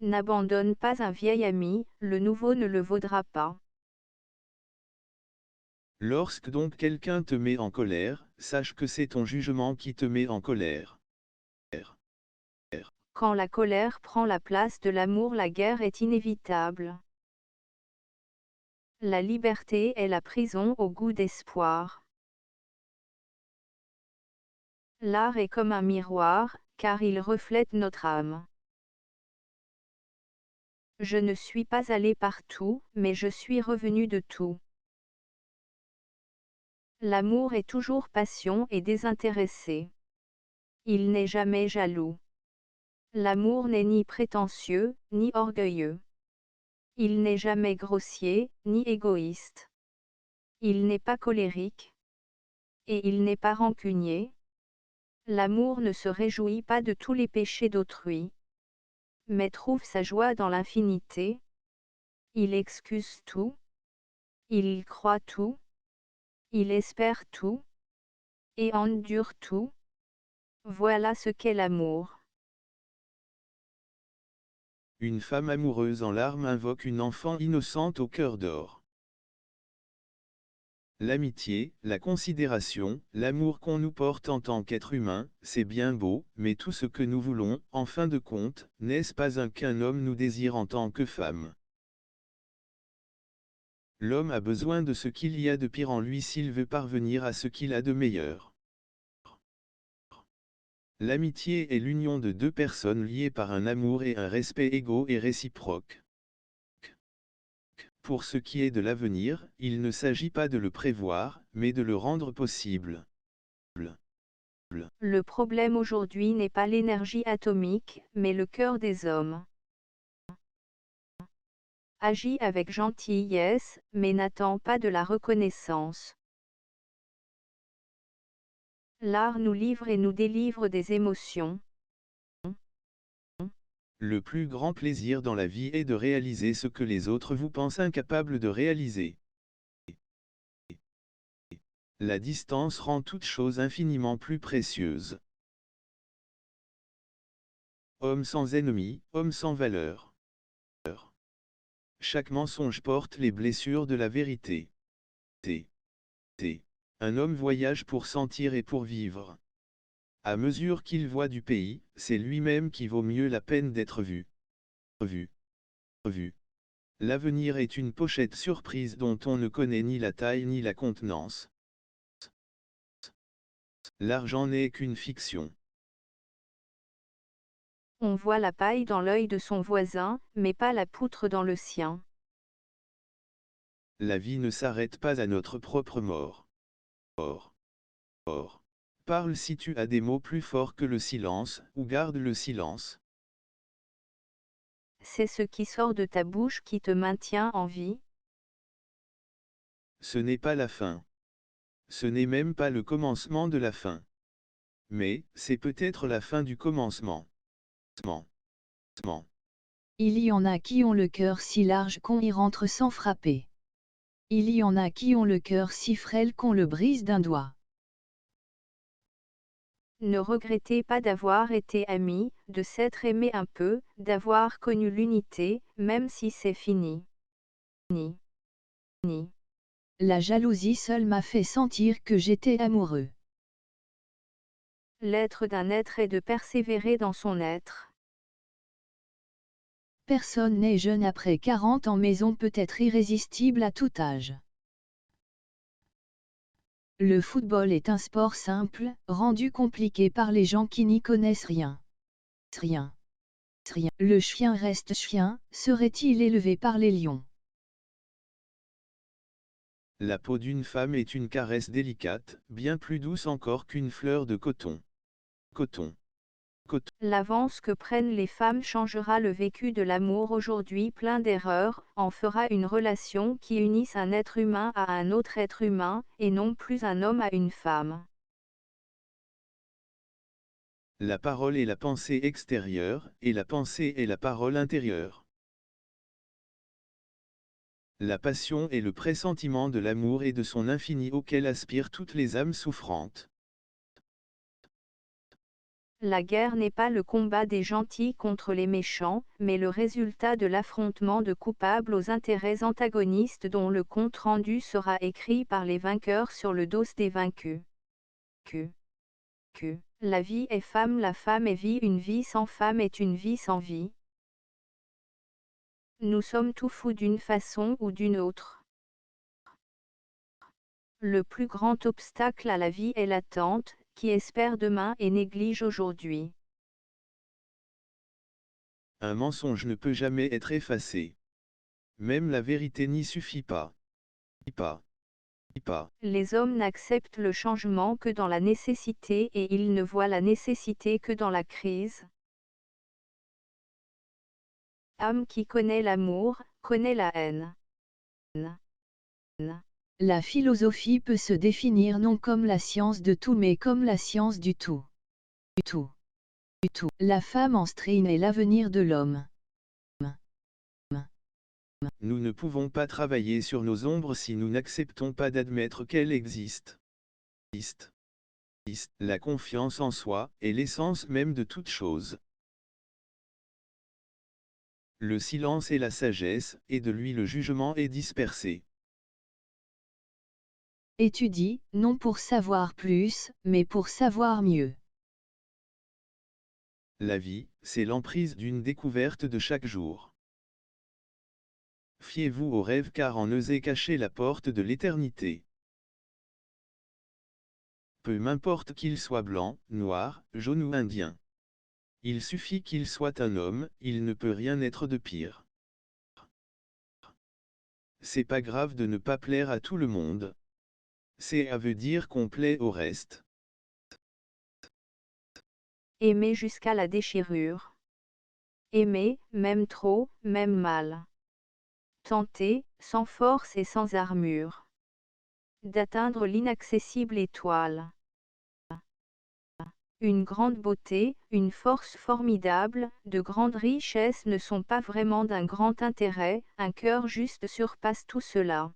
N'abandonne pas un vieil ami, le nouveau ne le vaudra pas. Lorsque donc quelqu'un te met en colère, sache que c'est ton jugement qui te met en colère. Quand la colère prend la place de l'amour, la guerre est inévitable. La liberté est la prison au goût d'espoir. L'art est comme un miroir, car il reflète notre âme. Je ne suis pas allé partout, mais je suis revenu de tout. L'amour est toujours passion et désintéressé. Il n'est jamais jaloux. L'amour n'est ni prétentieux, ni orgueilleux. Il n'est jamais grossier, ni égoïste. Il n'est pas colérique. Et il n'est pas rancunier. L'amour ne se réjouit pas de tous les péchés d'autrui, mais trouve sa joie dans l'infinité. Il excuse tout. Il croit tout. Il espère tout. Et endure tout. Voilà ce qu'est l'amour. Une femme amoureuse en larmes invoque une enfant innocente au cœur d'or. L'amitié, la considération, l'amour qu'on nous porte en tant qu'être humain, c'est bien beau, mais tout ce que nous voulons, en fin de compte, n'est-ce pas qu'un homme nous désire en tant que femme? L'homme a besoin de ce qu'il y a de pire en lui s'il veut parvenir à ce qu'il a de meilleur. L'amitié est l'union de deux personnes liées par un amour et un respect égaux et réciproques. Pour ce qui est de l'avenir, il ne s'agit pas de le prévoir, mais de le rendre possible. Le problème aujourd'hui n'est pas l'énergie atomique, mais le cœur des hommes. Agis avec gentillesse, mais n'attends pas de la reconnaissance. L'art nous livre et nous délivre des émotions. Le plus grand plaisir dans la vie est de réaliser ce que les autres vous pensent incapables de réaliser. La distance rend toute chose infiniment plus précieuse. Homme sans ennemi, homme sans valeur. Chaque mensonge porte les blessures de la vérité. Un homme voyage pour sentir et pour vivre. À mesure qu'il voit du pays, c'est lui-même qui vaut mieux la peine d'être vu. Vu. L'avenir est une pochette surprise dont on ne connaît ni la taille ni la contenance. L'argent n'est qu'une fiction. On voit la paille dans l'œil de son voisin, mais pas la poutre dans le sien. La vie ne s'arrête pas à notre propre mort. Parle si tu as des mots plus forts que le silence, ou garde le silence. C'est ce qui sort de ta bouche qui te maintient en vie. Ce n'est pas la fin. Ce n'est même pas le commencement de la fin. Mais, c'est peut-être la fin du commencement. Il y en a qui ont le cœur si large qu'on y rentre sans frapper. Il y en a qui ont le cœur si frêle qu'on le brise d'un doigt. Ne regrettez pas d'avoir été amis, de s'être aimé un peu, d'avoir connu l'unité, même si c'est fini. La jalousie seule m'a fait sentir que j'étais amoureux. L'être d'un être est de persévérer dans son être. Personne n'est jeune après 40 ans mais on peut être irrésistible à tout âge. Le football est un sport simple, rendu compliqué par les gens qui n'y connaissent rien. Le chien reste chien, serait-il élevé par les lions? La peau d'une femme est une caresse délicate, bien plus douce encore qu'une fleur de coton. L'avance que prennent les femmes changera le vécu de l'amour aujourd'hui plein d'erreurs, en fera une relation qui unisse un être humain à un autre être humain, et non plus un homme à une femme. La parole est la pensée extérieure, et la pensée est la parole intérieure. La passion est le pressentiment de l'amour et de son infini auquel aspirent toutes les âmes souffrantes. La guerre n'est pas le combat des gentils contre les méchants, mais le résultat de l'affrontement de coupables aux intérêts antagonistes dont le compte-rendu sera écrit par les vainqueurs sur le dos des vaincus. La vie est femme, la femme est vie, une vie sans femme est une vie sans vie. Nous sommes tout fous d'une façon ou d'une autre. Le plus grand obstacle à la vie est l'attente, qui espère demain et néglige aujourd'hui. Un mensonge ne peut jamais être effacé. Même la vérité n'y suffit pas. Les hommes n'acceptent le changement que dans la nécessité et ils ne voient la nécessité que dans la crise. Âme qui connaît l'amour, connaît la haine. La philosophie peut se définir non comme la science de tout mais comme la science du tout. La femme en strine est l'avenir de l'homme. Nous ne pouvons pas travailler sur nos ombres si nous n'acceptons pas d'admettre qu'elles existent. La confiance en soi est l'essence même de toute chose. Le silence est la sagesse, et de lui le jugement est dispersé. Étudie, non pour savoir plus, mais pour savoir mieux. La vie, c'est l'emprise d'une découverte de chaque jour. Fiez-vous aux rêves car en eux est cachée la porte de l'éternité. Peu m'importe qu'il soit blanc, noir, jaune ou indien. Il suffit qu'il soit un homme, il ne peut rien être de pire. C'est pas grave de ne pas plaire à tout le monde. C'est à veut dire qu'on plaît au reste. Aimer jusqu'à la déchirure. Aimer, même trop, même mal. Tenter, sans force et sans armure. D'atteindre l'inaccessible étoile. Une grande beauté, une force formidable, de grandes richesses ne sont pas vraiment d'un grand intérêt, un cœur juste surpasse tout cela.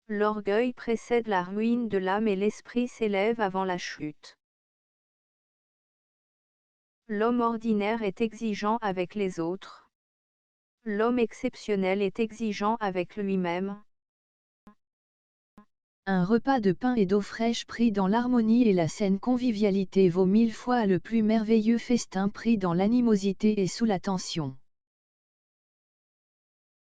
L'orgueil précède la ruine de l'âme et l'esprit s'élève avant la chute. L'homme ordinaire est exigeant avec les autres. L'homme exceptionnel est exigeant avec lui-même. Un repas de pain et d'eau fraîche pris dans l'harmonie et la saine convivialité vaut 1000 fois le plus merveilleux festin pris dans l'animosité et sous la tension.